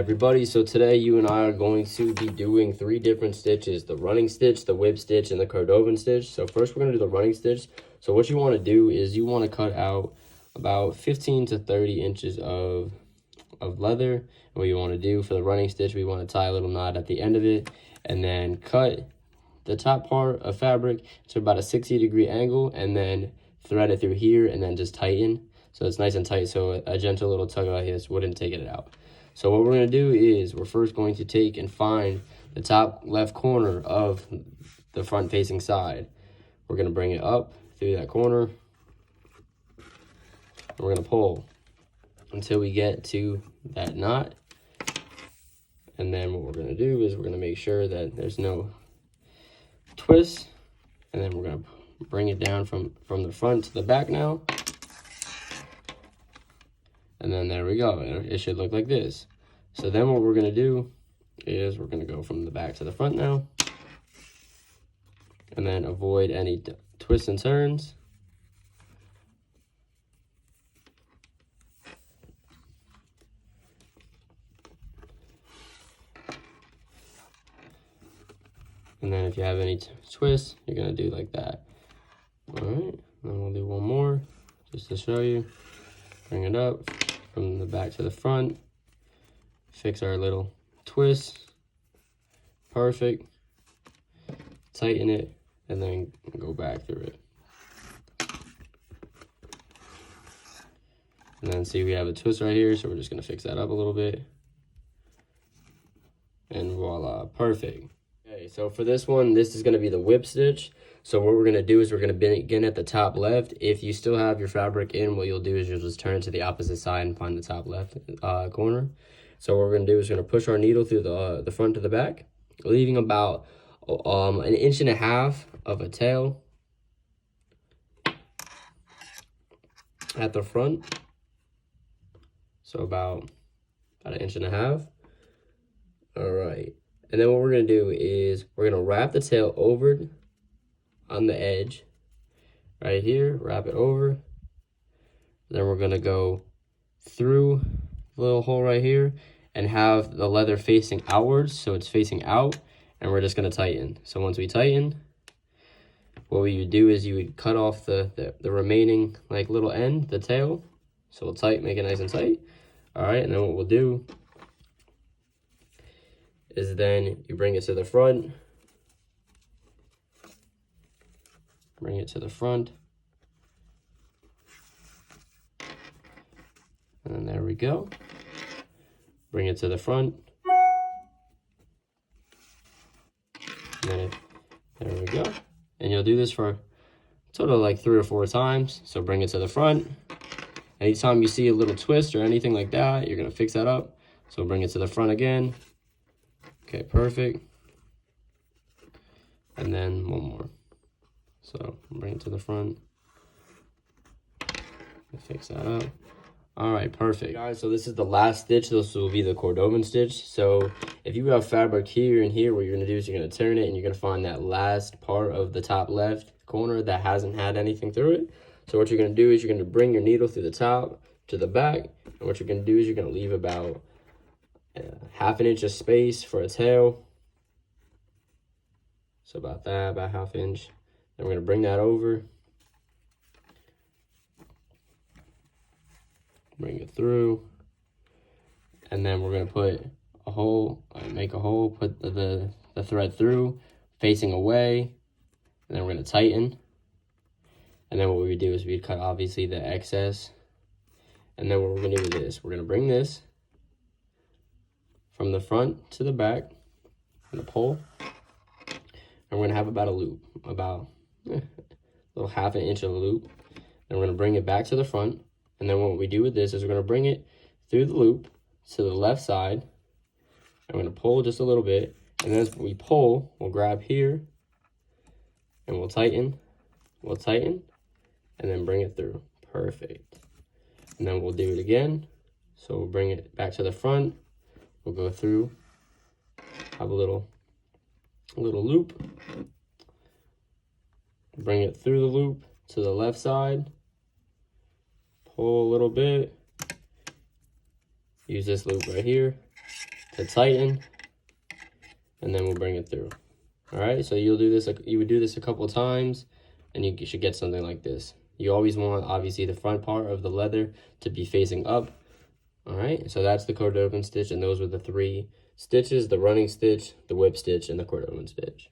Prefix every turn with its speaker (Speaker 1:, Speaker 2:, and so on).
Speaker 1: Everybody, so today you and I are going to be doing 3 different stitches: the running stitch, the whip stitch, and the Cordovan stitch. So first we're going to do the running stitch. So what you want to do is you want to cut out about 15 to 30 inches of leather. And what you want to do for the running stitch, we want to tie a little knot at the end of it and then cut the top part of fabric to about a 60-degree angle and then thread it through here and then just tighten so it's nice and tight, so a gentle little tug like this wouldn't take it out. So what we're going to do is we're first going to take and find the top left corner of the front facing side. We're going to bring it up through that corner. And we're going to pull until we get to that knot. And then what we're going to do is we're going to make sure that there's no twist. And then we're going to bring it down from the front to the back now. And then there we go. It should look like this. So then what we're going to do is we're going to go from the back to the front now. And then avoid any twists and turns. And then if you have any twists, you're going to do like that. All right. Then we'll do one more just to show you. Bring it up from the back to the front. Fix our little twist. Perfect. Tighten it and then go back through it. And then see we have a twist right here, so we're just going to fix that up a little bit. And voila, perfect. Okay, so for this one, this is going to be the whip stitch. So what we're going to do is we're going to begin at the top left. If you still have your fabric in, what you'll do is you'll just turn it to the opposite side and find the top left corner. So what we're going to do is we're going to push our needle through the front to the back, leaving about an inch and a half of a tail at the front. So about an inch and a half. All right. And then what we're going to do is we're going to wrap the tail over on the edge right here, wrap it over. Then we're going to go through the little hole right here and have the leather facing outwards, so it's facing out, and we're just going to tighten. So once we tighten, what we would do is you would cut off the remaining like little end, the tail, so we'll make it nice and tight. All right, and then what we'll do is then you bring it to the front. Bring it to the front. And then there we go. Bring it to the front. And then there we go. And you'll do this for a total of like 3 or 4 times. So bring it to the front. Anytime you see a little twist or anything like that, you're gonna fix that up. So bring it to the front again. Okay, perfect. And then one more. So bring it to the front. Fix that up. All right, perfect. Guys, so this is the last stitch. This will be the Cordovan stitch. So if you have fabric here and here, what you're gonna do is you're gonna turn it and you're gonna find that last part of the top left corner that hasn't had anything through it. So what you're gonna do is you're gonna bring your needle through the top to the back. And what you're gonna do is you're gonna leave about ½ inch of space for a tail. So about that, about ½ inch. Then we're gonna bring that over. Bring it through. And then we're gonna put a hole, make a hole, put the thread through, facing away. And then we're gonna tighten. And then what we do is we'd cut obviously the excess. And then what we're gonna do is we're gonna bring this from the front to the back, and a pull, and we're gonna have about a loop, about a little ½ inch of a loop. Then we're gonna bring it back to the front, and then what we do with this is we're gonna bring it through the loop to the left side, and we're gonna pull just a little bit, and then as we pull, we'll grab here, and we'll tighten, and then bring it through. Perfect. And then we'll do it again. So we'll bring it back to the front. We'll go through, have a little loop, bring it through the loop to the left side, pull a little bit, use this loop right here, to tighten, and then we'll bring it through. All right, so you would do this a couple times, and you should get something like this. You always want, obviously, the front part of the leather to be facing up. All right, so that's the Cordovan stitch, and those were the 3 stitches: the running stitch, the whip stitch, and the Cordovan stitch.